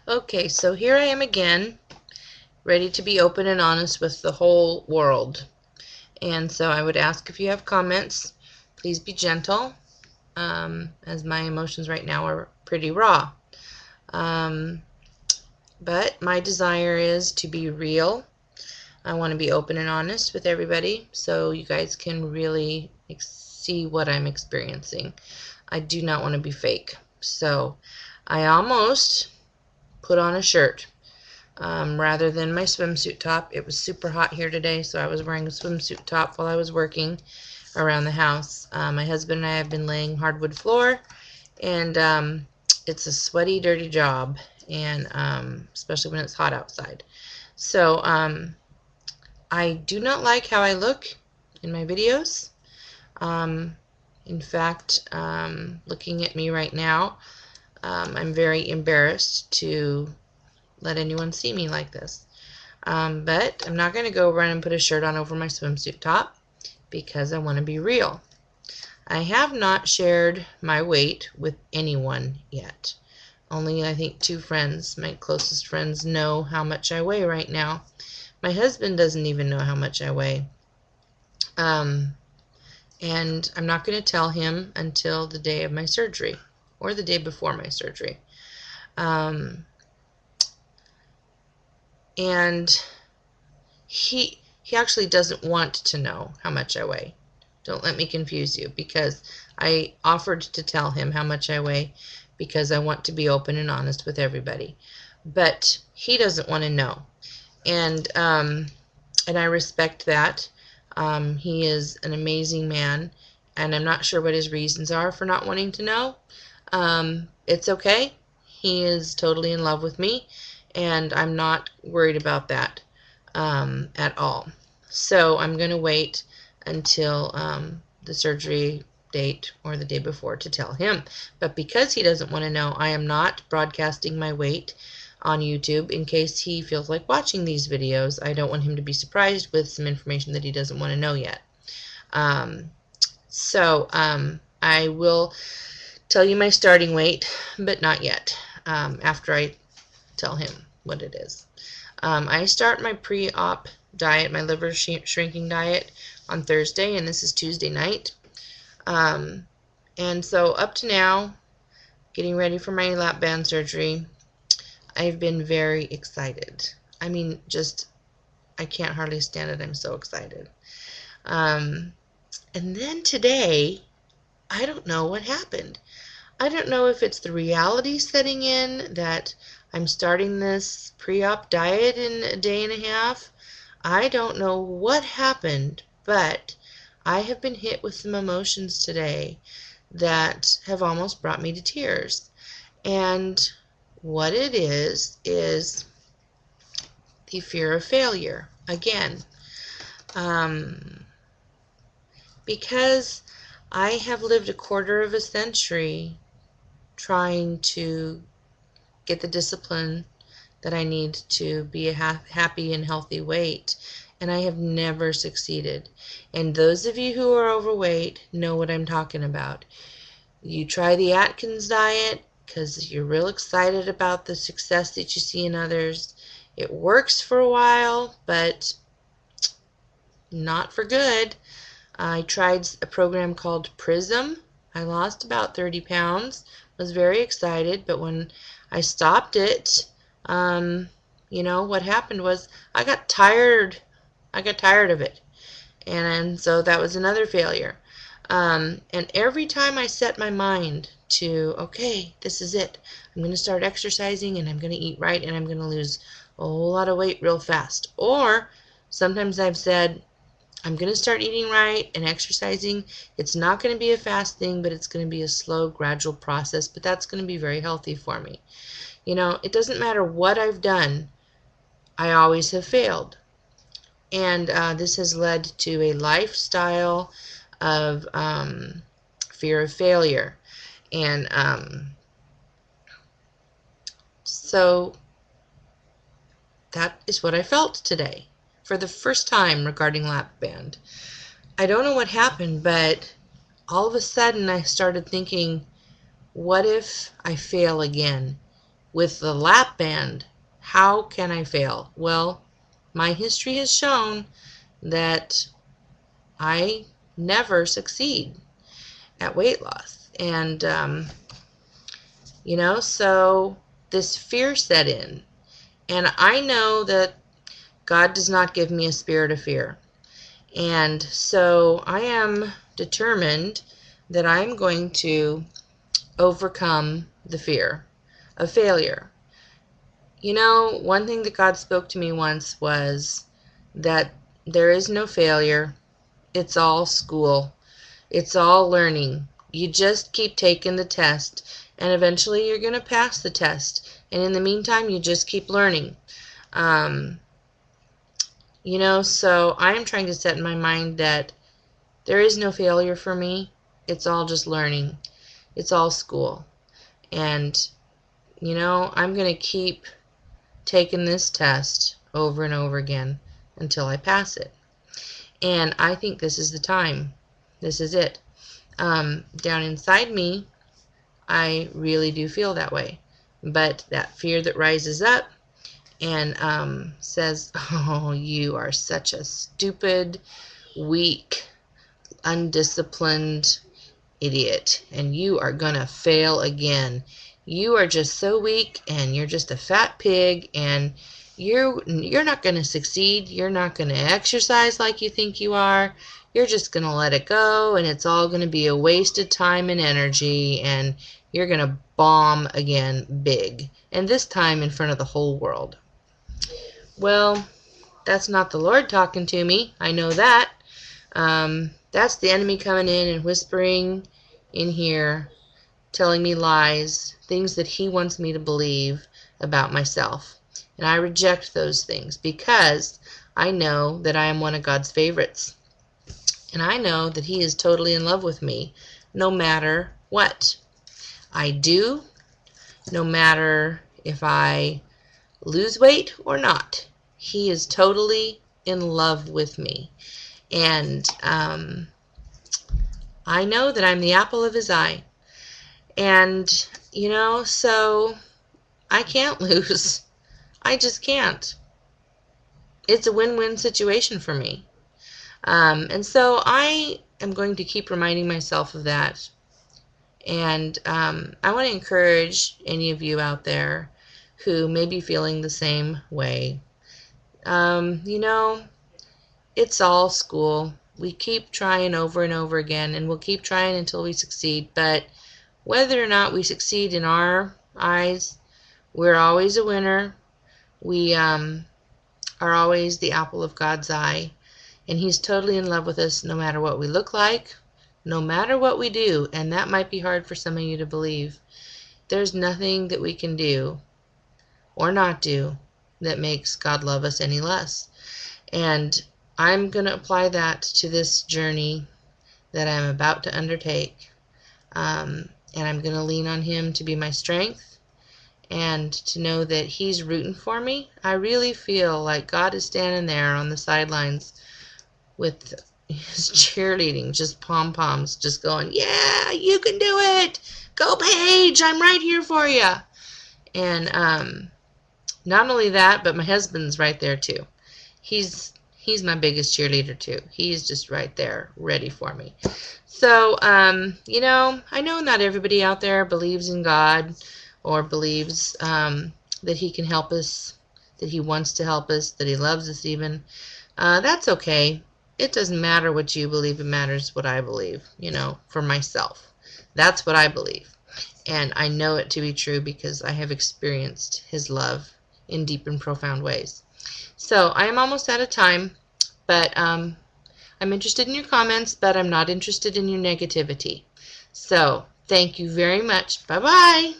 Okay, so here I am again, ready to be open and honest with the whole world. And so I would ask if you have comments, please be gentle, as my emotions right now are pretty raw. But my desire is to be real. I want to be open and honest with everybody so you guys can really see what I'm experiencing. I do not want to be fake. So I almost put on a shirt rather than my swimsuit top. It was super hot here today, so I was wearing a swimsuit top while I was working around the house. My husband and I have been laying hardwood floor, and it's a sweaty, dirty job, and especially when it's hot outside. So I do not like how I look in my videos. In fact, looking at me right now, I'm very embarrassed to let anyone see me like this. But I'm not going to go run and put a shirt on over my swimsuit top because I want to be real. I have not shared my weight with anyone yet. Only, I think, 2 friends, my closest friends, know how much I weigh right now. My husband doesn't even know how much I weigh. And I'm not going to tell him until the day of my surgery or the day before my surgery. And he actually doesn't want to know how much I weigh. Don't let me confuse you, because I offered to tell him how much I weigh because I want to be open and honest with everybody. But he doesn't want to know. And I respect that. He is an amazing man, and I'm not sure what his reasons are for not wanting to know. It's okay. He is totally in love with me, and I'm not worried about that at all. So I'm going to wait until the surgery date or the day before to tell him. But because he doesn't want to know, I am not broadcasting my weight on YouTube in case he feels like watching these videos. I don't want him to be surprised with some information that he doesn't want to know yet. I will tell you my starting weight, but not yet, after I tell him what it is. I start my pre-op diet, my liver shrinking diet, on Thursday, and this is Tuesday night. And so up to now, getting ready for my lap band surgery, I've been very excited. I mean, just, I can't hardly stand it. I'm so excited. And then today, I don't know what happened. I don't know if it's the reality setting in that I'm starting this pre-op diet in a day and a half. I don't know what happened, but I have been hit with some emotions today that have almost brought me to tears. And what it is the fear of failure again. Because I have lived a quarter of a century trying to get the discipline that I need to be a happy and healthy weight, and I have never succeeded. And those of you who are overweight know what I'm talking about. You try the Atkins diet because you're real excited about the success that you see in others. It works for a while, but not for good. I tried a program called Prism. I lost about 30 pounds, was very excited, but when I stopped it, you know, what happened was I got tired. I got tired of it. And so that was another failure. And every time I set my mind to, okay, this is it. I'm going to start exercising, and I'm going to eat right, and I'm going to lose a whole lot of weight real fast. Or sometimes I've said, I'm going to start eating right and exercising. It's not going to be a fast thing, but it's going to be a slow, gradual process, but that's going to be very healthy for me. You know, it doesn't matter what I've done, I always have failed. And this has led to a lifestyle of fear of failure. And so that is what I felt today for the first time regarding lap band. I don't know what happened, but all of a sudden I started thinking, what if I fail again? with the lap band. How can I fail? Well, my history has shown that I never succeed at weight loss. And, so this fear set in. And I know that God does not give me a spirit of fear. And so I am determined that I'm going to overcome the fear of failure. One thing that God spoke to me once was that there is no failure. It's all school. It's all learning. You just keep taking the test, and eventually you're going to pass the test. And in the meantime, you just keep learning. So I am trying to set in my mind that there is no failure for me. It's all just learning. It's all school. And, I'm going to keep taking this test over and over again until I pass it. And I think this is the time. This is it. Down inside me, I really do feel that way. But that fear that rises up and says, oh, you are such a stupid, weak, undisciplined idiot, and you are gonna fail again. You are just so weak, and you're just a fat pig, and you're not gonna succeed. You're not gonna exercise like you think you are. You're just gonna let it go, and it's all gonna be a waste of time and energy, and you're gonna bomb again big, and this time in front of the whole world. Well, that's not the Lord talking to me. I know that. That's the enemy coming in and whispering in here, telling me lies, things that he wants me to believe about myself. And I reject those things because I know that I am one of God's favorites. And I know that he is totally in love with me, no matter what I do, no matter if I lose weight or not. He is totally in love with me. And I know that I'm the apple of his eye. And, so I can't lose. I just can't. It's a win-win situation for me. And so I am going to keep reminding myself of that. And I want to encourage any of you out there who may be feeling the same way. It's all school. We keep trying over and over again, and we'll keep trying until we succeed. But whether or not we succeed in our eyes, we're always a winner. We are always the apple of God's eye, and he's totally in love with us no matter what we look like, no matter what we do. And that might be hard for some of you to believe. There's nothing that we can do or not do that makes God love us any less. And I'm going to apply that to this journey that I'm about to undertake. And I'm going to lean on him to be my strength and to know that he's rooting for me. I really feel like God is standing there on the sidelines with his cheerleading, just pom-poms, just going, yeah, you can do it. Go, Paige. I'm right here for you. And not only that, but my husband's right there too. He's my biggest cheerleader too. He's just right there, ready for me. So, I know not everybody out there believes in God or believes that he can help us, that he wants to help us, that he loves us even. That's okay. It doesn't matter what you believe. It matters what I believe, for myself. That's what I believe. And I know it to be true because I have experienced his love in deep and profound ways. So I am almost out of time, but I'm interested in your comments, but I'm not interested in your negativity. So thank you very much. Bye-bye.